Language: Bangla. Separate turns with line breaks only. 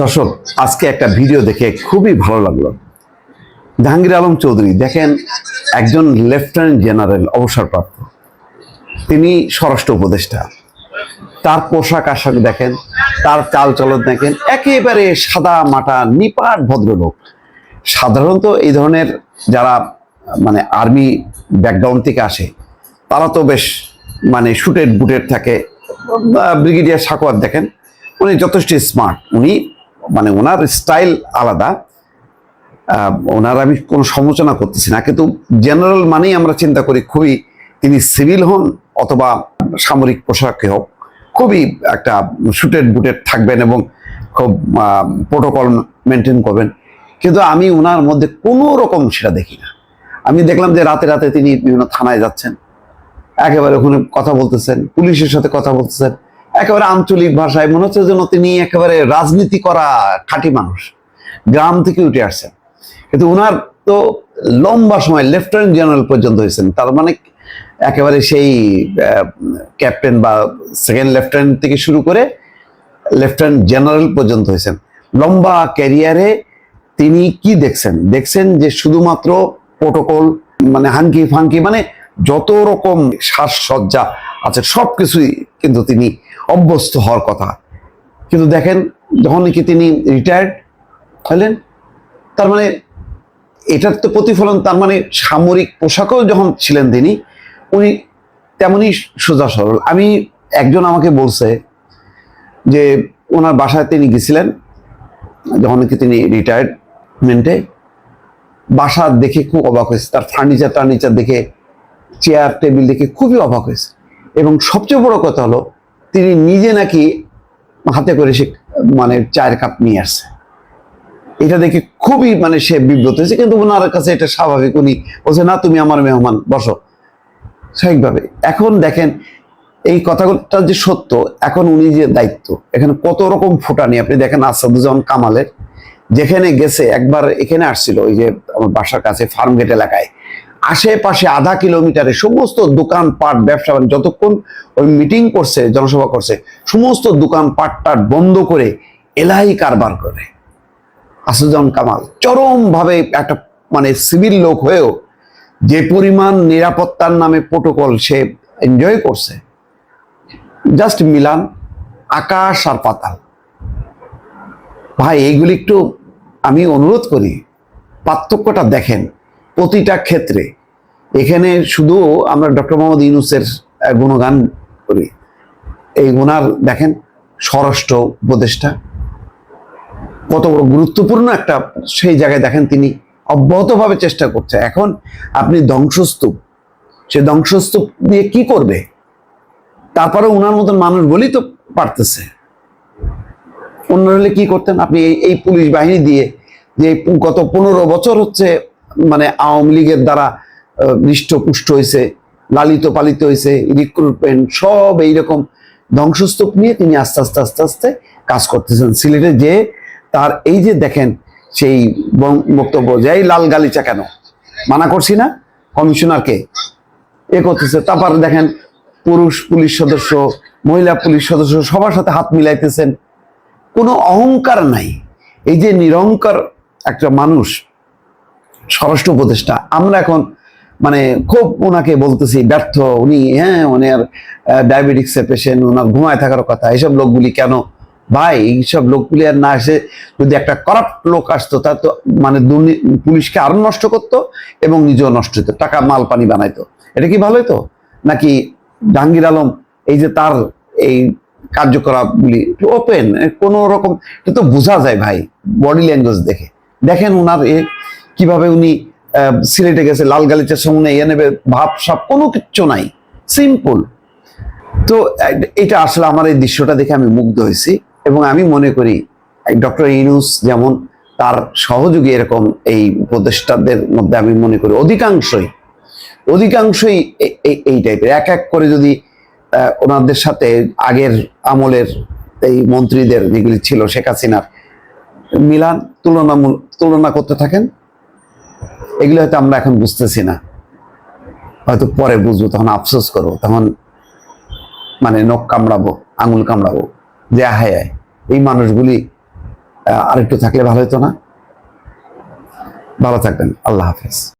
দর্শক, আজকে একটা ভিডিও দেখে খুবই ভালো লাগলো। জাহাঙ্গীর আলম চৌধুরী দেখেন, একজন লেফটেন্যান্ট জেনারেল অবসরপ্রাপ্ত, তিনি স্বরাষ্ট্র উপদেষ্টা। তার পোশাক আশাক দেখেন, তার চাল চলন দেখেন, একেবারে সাদা মাটা নিপাট ভদ্রলোক। সাধারণত এই ধরনের যারা মানে আর্মি ব্যাকগ্রাউন্ড থেকে আসে তারা তো বেশ মানে শুটেড বুটেড থাকে। ব্রিগেডিয়ার সাকোয়ার দেখেন, উনি যথেষ্ট স্মার্ট, উনি মানে ওনার স্টাইল আলাদা। ওনার আমি কোনো সমালোচনা করতেছি না, কিন্তু জেনারেল মানেই আমরা চিন্তা করি খুবই, তিনি সিভিল হন অথবা সামরিক পোশাকে হোক, খুবই একটা শুটেড বুটেড থাকবেন এবং খুব প্রোটোকল মেনটেন করবেন। কিন্তু আমি ওনার মধ্যে কোনো রকম সেটা দেখি না। আমি দেখলাম যে রাতে রাতে তিনি বিভিন্ন থানায় যাচ্ছেন, একেবারে ওখানে কথা বলতেছেন, পুলিশের সাথে কথা বলতেছেন, একেবারে আঞ্চলিক ভাষায়। মনে হচ্ছে যেন তিনি একেবারে রাজনীতি করা খাঁটি মানুষ, গ্রাম থেকে উঠে আসছেন। কিন্তু উনার তো লম্বা সময় লেফটেন্যান্ট জেনারেল পর্যন্ত হয়েছেন, তার মানে একেবারে সেই ক্যাপ্টেন বা সেকেন্ড লেফটেন্যান্ট থেকে শুরু করে লেফটেন্যান্ট জেনারেল পর্যন্ত হয়েছেন। লম্বা ক্যারিয়ারে তিনি কি দেখছেন যে শুধুমাত্র প্রোটোকল মানে হাঙ্কি ফাঙ্কি মানে যত রকম সাজসজ্জা আছে সবকিছুই কিন্তু তিনি অভ্যস্ত হওয়ার কথা। কিন্তু দেখেন, যখন নাকি তিনি রিটায়ার্ড হলেন, তার মানে এটার তো প্রতিফলন, তার মানে সামরিক পোশাকেও যখন ছিলেন তিনি, উনি তেমনই সোজা সরল। আমি একজন আমাকে বলছে যে ওনার বাসায় তিনি গেছিলেন যখন নাকি তিনি রিটায়ারমেন্টে, বাসা দেখে খুব অবাক হয়েছে, তার ফার্নিচার দেখে, চেয়ার টেবিল দেখে খুবই অবাক হয়েছে। এবং সবচেয়ে বড় কথা হলো, তিনি নিজে নাকি হাতে করে সে মানে চায়ের কাপ নিয়ে আসছে। এটা দেখে খুবই মানে সে বিব্রত হয়েছে, কিন্তু ওনার কাছে এটা স্বাভাবিক। উনি বলছে, না তুমি আমার মেহমান, বসো, স্বাভাবিকভাবে। এখন দেখেন এই কথাটা যে সত্য, এখন উনি যে দায়িত্ব, এখানে কত রকম ফুটানি আপনি দেখেন। আসাদুজ্জামান কামালের যেখানে গেছে, একবার এখানে আসছিল ওই যে আমার বাসার কাছে ফার্মগেট এলাকায়, আশেপাশে আধা কিলোমিটারে সমস্ত দোকানপাট, ব্যবসা বাণিজ্য, যতক্ষণ ওই মিটিং করছে, জনসভা করছে, সমস্ত দোকানপাটটাট বন্ধ করে এলাহি কারবার করে আসাদুজ্জামান কামাল। চরম ভাবে একটা মানে সিভিল লোক হয়েও যে পরিমাণ নিরাপত্তার নামে প্রোটোকল সে এনজয় করছে, জাস্ট মিলান আকাশ আর পাতাল। ভাই, এইগুলি একটু আমি অনুরোধ করি, পার্থক্যটা দেখেন প্রতিটা ক্ষেত্রে। এখানে শুধু আমরা ডক্টর মোহাম্মদ ইউনূসের গুণগান করি, এই ওনার দেখেন স্বরাষ্ট্র উপদেষ্টা কত বড় গুরুত্বপূর্ণ একটা, সেই জায়গায় দেখেন তিনি অব্যাহতভাবে চেষ্টা করছে। এখন আপনি ধ্বংসস্তূপ, সে ধ্বংসস্তূপ দিয়ে কি করবে? তারপরে ওনার মতন মানুষ বলেই তো পারতেছে। অন্য হলে কি করতেন আপনি? এই পুলিশ বাহিনী দিয়ে যে গত 15 বছর হচ্ছে মানে আওয়ামী লীগের দ্বারা হৃষ্টপুষ্ট হয়েছে, লালিত পালিত হয়েছে, রিক্রুটমেন্ট সব এইরকম ধ্বংসস্তূপ নিয়ে তিনি আস্তে আস্তে আস্তে আস্তে কাজ করতেছেন। সিলেটে যে তার এই যে দেখেন সেই বক্তব্য, যে এই লাল গালিচা কেন মানা করছি না কমিশনারকে, এ করতেছে। তারপর দেখেন পুরুষ পুলিশ সদস্য, মহিলা পুলিশ সদস্য সবার সাথে হাত মিলাইতেছেন, কোনো অহংকার নাই। এই যে নিরহংকার একটা মানুষ, স্বরাষ্ট্র উপদেষ্টা, আমরা এখন মানে খুব ওনাকে বলতেছি ব্যর্থ, উনি ওনার ডায়াবেটিক্সের পেশেন্ট, ওনার ঘুমায় থাকার কথা। এইসব লোকগুলি কেন ভাই? এইসব লোকগুলি আর না এসে যদি একটা করাপ্ট লোক আসতো, তার তো মানে পুলিশকে আরো নষ্ট করতো এবং নিজেও নষ্ট হতো, টাকা মাল পানি বানাইতো। এটা কি ভালো হতো নাকি? জাহাঙ্গীর আলম এই যে তার এই কার্যকলাপগুলি ওপেন, কোনো রকম এটা তো বোঝা যায় ভাই, বডি ল্যাঙ্গুয়েজ দেখে। দেখেন ওনার কিভাবে উনি সিলেটে গেছে, লাল গালিচার সামনে এ নেবে, ভাব সাপ কোনো কিচ্ছু নাই, সিম্পল। তো এটা আসলে আমার এই দৃশ্যটা দেখে আমি মুগ্ধ হয়েছি। এবং আমি মনে করি ডক্টর ইউনূস যেমন, তার সহযোগী এরকম এই উপদেষ্টাদের মধ্যে আমি মনে করি অধিকাংশই এই টাইপের। এক এক করে যদি ওনাদের সাথে আগের আমলের এই মন্ত্রীদের যেগুলি ছিল, শেখ হাসিনার মিলান তুলনা করতে থাকেন, এগুলো হয়তো আমরা এখন বুঝতেছি না, হয়তো পরে বুঝবো, তখন আফসোস করবো, তখন মানে নখ কামড়াবো, আঙুল কামড়াবো যে হায় এই মানুষগুলি আরেকটু থাকলে ভালো হতো না? ভালো থাকবেন, আল্লাহ হাফেজ।